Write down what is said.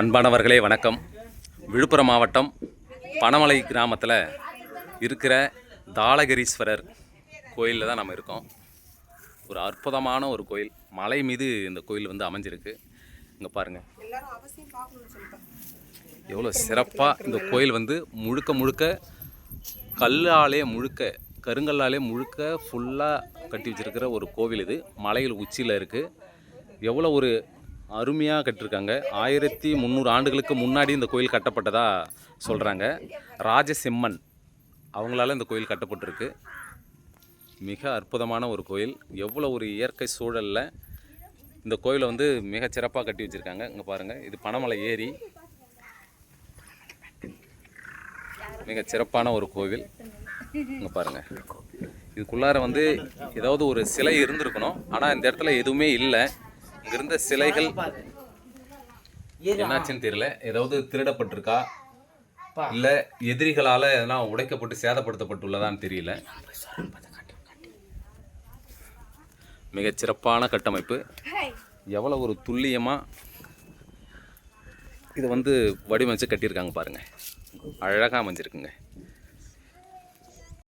அன்பானவர்களே வணக்கம். விழுப்புரம் மாவட்டம் பனமலை கிராமத்தில் இருக்கிற தாளகிரீஸ்வரர் கோயிலில் தான் நம்ம இருக்கோம். ஒரு அற்புதமான ஒரு கோயில், மலை மீது இந்த கோயில் வந்து அமைஞ்சிருக்கு. இங்கே பாருங்கள் எவ்வளோ சிறப்பாக இந்த கோயில் வந்து முழுக்க கல்லாலே கருங்கல்லாலே ஃபுல்லாக கட்டி வச்சுருக்கிற ஒரு கோவில். இது மலையில் உச்சியில் இருக்குது. எவ்வளோ ஒரு அருமையாக கட்டியிருக்காங்க. 1300 ஆண்டுகளுக்கு முன்னாடி இந்த கோயில் கட்டப்பட்டதாக சொல்கிறாங்க. ராஜசிம்மன் அவங்களால இந்த கோயில் கட்டப்பட்டிருக்கு. மிக அற்புதமான ஒரு கோயில். எவ்வளோ ஒரு இயற்கை சூழலில் இந்த கோயிலை வந்து மிகச்சிறப்பாக கட்டி வச்சுருக்காங்க. இங்கே பாருங்கள், இது பனமலை ஏரி. மிக சிறப்பான ஒரு கோவில். இங்கே பாருங்கள், இதுக்குள்ளார வந்து ஏதாவது ஒரு சிலை இருந்திருக்கணும். ஆனால் இந்த இடத்துல எதுவுமே இல்லை. இங்க இருந்த சிலைகள் என்னாச்சுன்னு தெரியல. ஏதாவது திருடப்பட்டிருக்கா, இல்லை எதிரிகளால் எதனா உடைக்கப்பட்டு சேதப்படுத்தப்பட்டுள்ளதான்னு தெரியல. மிகச்சிறப்பான கட்டமைப்பு. எவ்வளோ ஒரு துல்லியமாக இதை வந்து வடிவமைச்சு கட்டியிருக்காங்க பாருங்கள். அழகாக அமைஞ்சிருக்குங்க.